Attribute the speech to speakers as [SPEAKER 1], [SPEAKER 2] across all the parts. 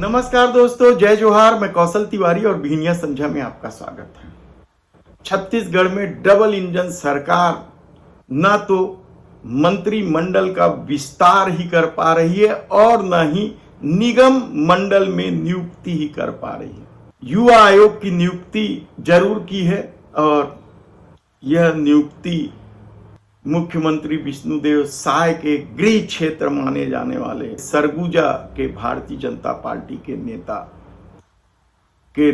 [SPEAKER 1] नमस्कार दोस्तों, जय जोहार। मैं कौशल तिवारी और भिनिया संझा में आपका स्वागत है। छत्तीसगढ़ में डबल इंजन सरकार न तो मंत्रिमंडल का विस्तार ही कर पा रही है और न ही निगम मंडल में नियुक्ति ही कर पा रही है। युवा आयोग की नियुक्ति जरूर की है और यह नियुक्ति मुख्यमंत्री विष्णुदेव साय के गृह क्षेत्र माने जाने वाले सरगुजा के भारतीय जनता पार्टी के नेता के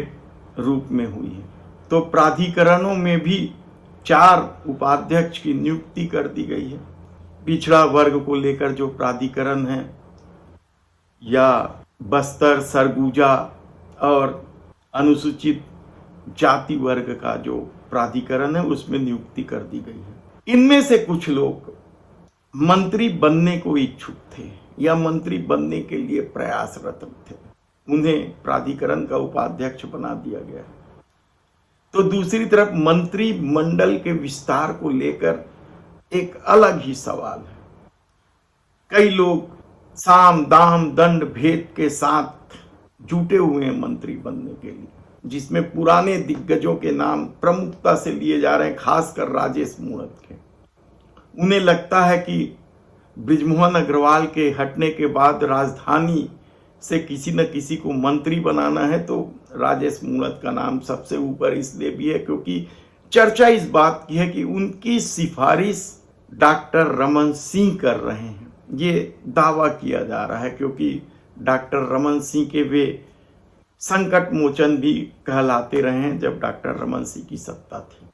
[SPEAKER 1] रूप में हुई है। तो प्राधिकरणों में भी 4 उपाध्यक्ष की नियुक्ति कर दी गई है। पिछड़ा वर्ग को लेकर जो प्राधिकरण है या बस्तर, सरगुजा और अनुसूचित जाति वर्ग का जो प्राधिकरण है उसमें नियुक्ति कर दी गई है। इनमें से कुछ लोग मंत्री बनने को इच्छुक थे या मंत्री बनने के लिए प्रयासरत थे, उन्हें प्राधिकरण का उपाध्यक्ष बना दिया गया। तो दूसरी तरफ मंत्रिमंडल के विस्तार को लेकर एक अलग ही सवाल है। कई लोग साम दाम दंड भेद के साथ जुटे हुए हैं मंत्री बनने के लिए, जिसमें पुराने दिग्गजों के नाम प्रमुखता से लिए जा रहे हैं, खासकर राजेश मूणत के। उन्हें लगता है कि बृजमोहन अग्रवाल के हटने के बाद राजधानी से किसी न किसी को मंत्री बनाना है, तो राजेश मूणत का नाम सबसे ऊपर इसलिए भी है क्योंकि चर्चा इस बात की है कि उनकी सिफारिश डॉक्टर रमन सिंह कर रहे हैं। ये दावा किया जा रहा है क्योंकि डॉक्टर रमन सिंह के वे संकट मोचन भी कहलाते रहे हैं जब डॉक्टर रमन सिंह की सत्ता थी।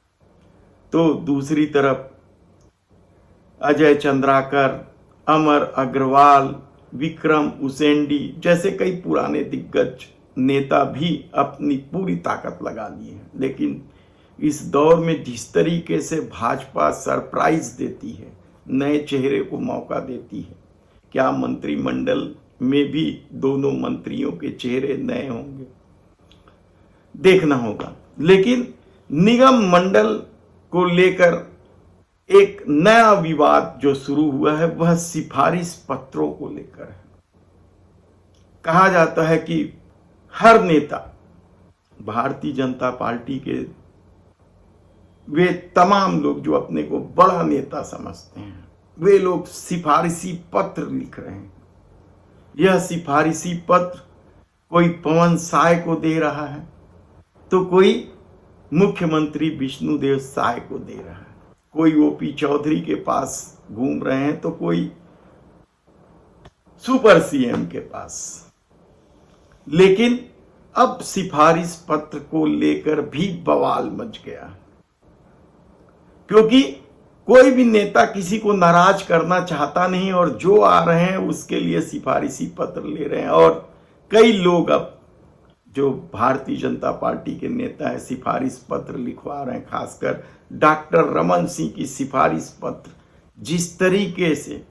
[SPEAKER 1] तो दूसरी तरफ अजय चंद्राकर, अमर अग्रवाल, विक्रम उसेंडी जैसे कई पुराने दिग्गज नेता भी अपनी पूरी ताकत लगा लिए हैं। लेकिन इस दौर में जिस तरीके से भाजपा सरप्राइज देती है, नए चेहरे को मौका देती है, क्या मंत्रिमंडल में भी दोनों मंत्रियों के चेहरे नए होंगे, देखना होगा। लेकिन निगम मंडल को लेकर एक नया विवाद जो शुरू हुआ है वह सिफारिश पत्रों को लेकर है। कहा जाता है कि हर नेता, भारतीय जनता पार्टी के वे तमाम लोग जो अपने को बड़ा नेता समझते हैं, वे लोग सिफारिशी पत्र लिख रहे हैं। यह सिफारिशी पत्र कोई पवन साय को दे रहा है तो कोई मुख्यमंत्री विष्णुदेव साय को दे रहा है, कोई ओपी चौधरी के पास घूम रहे हैं तो कोई सुपर सीएम के पास। लेकिन अब सिफारिश पत्र को लेकर भी बवाल मच गया क्योंकि कोई भी नेता किसी को नाराज करना चाहता नहीं और जो आ रहे हैं उसके लिए सिफारिशी पत्र ले रहे हैं। और कई लोग अब जो भारतीय जनता पार्टी के नेता है सिफारिश पत्र लिखवा रहे हैं, खासकर डॉक्टर रमन सिंह की सिफारिश पत्र जिस तरीके से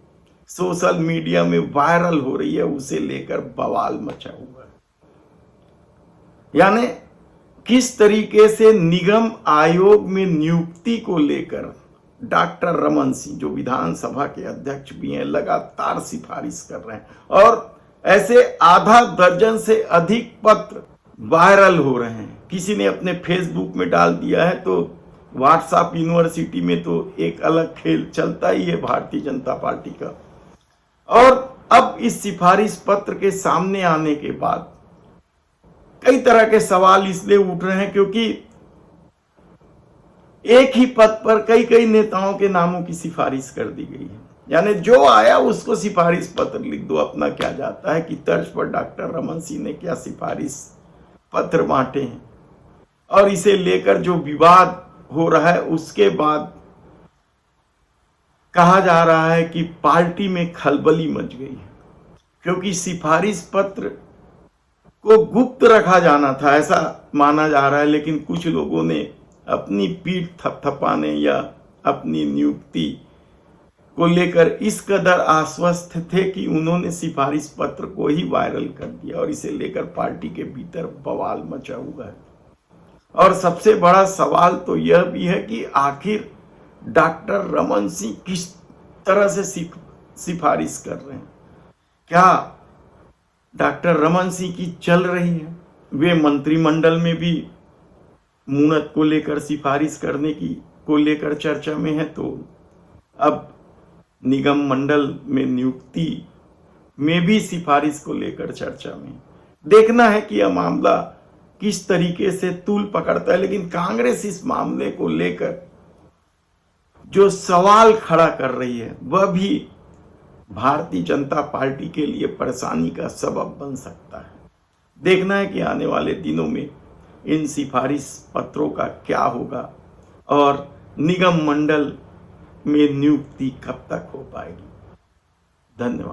[SPEAKER 1] सोशल मीडिया में वायरल हो रही है उसे लेकर बवाल मचा हुआ है। यानी किस तरीके से निगम आयोग में नियुक्ति को लेकर डॉक्टर रमन सिंह जो विधानसभा के अध्यक्ष भी हैं लगातार सिफारिश कर रहे हैं और ऐसे आधा दर्जन से अधिक पत्र वायरल हो रहे हैं। किसी ने अपने फेसबुक में डाल दिया है तो व्हाट्सएप यूनिवर्सिटी में तो एक अलग खेल चलता ही है भारतीय जनता पार्टी का। और अब इस सिफारिश पत्र के सामने आने के बाद कई तरह के सवाल इसलिए उठ रहे हैं क्योंकि एक ही पद पर कई कई नेताओं के नामों की सिफारिश कर दी गई है। यानी जो आया उसको सिफारिश पत्र लिख दो, अपना क्या जाता है कि तर्ज पर डॉक्टर रमन सिंह ने क्या सिफारिश पत्र बांटे हैं। और इसे लेकर जो विवाद हो रहा है उसके बाद कहा जा रहा है कि पार्टी में खलबली मच गई है क्योंकि सिफारिश पत्र को गुप्त रखा जाना था ऐसा माना जा रहा है। लेकिन कुछ लोगों ने अपनी पीठ थपथपाने या अपनी नियुक्ति को लेकर इस कदर आश्वस्त थे कि उन्होंने सिफारिश पत्र को ही वायरल कर दिया और इसे लेकर पार्टी के भीतर बवाल मचा हुआ है। और सबसे बड़ा सवाल तो यह भी है कि आखिर डॉक्टर रमन सिंह किस तरह से सिफारिश कर रहे हैं। क्या डॉक्टर रमन सिंह की चल रही है। वे मंत्रिमंडल में भी मुनत को लेकर सिफारिश करने की को लेकर चर्चा में है, तो अब निगम मंडल में नियुक्ति में भी सिफारिश को लेकर चर्चा में। देखना है कि यह मामला किस तरीके से तूल पकड़ता है, लेकिन कांग्रेस इस मामले को लेकर जो सवाल खड़ा कर रही है वह भी भारतीय जनता पार्टी के लिए परेशानी का सबब बन सकता है। देखना है कि आने वाले दिनों में इन सिफारिश पत्रों का क्या होगा और निगम मंडल में नियुक्ति कब तक हो पाएगी। धन्यवाद।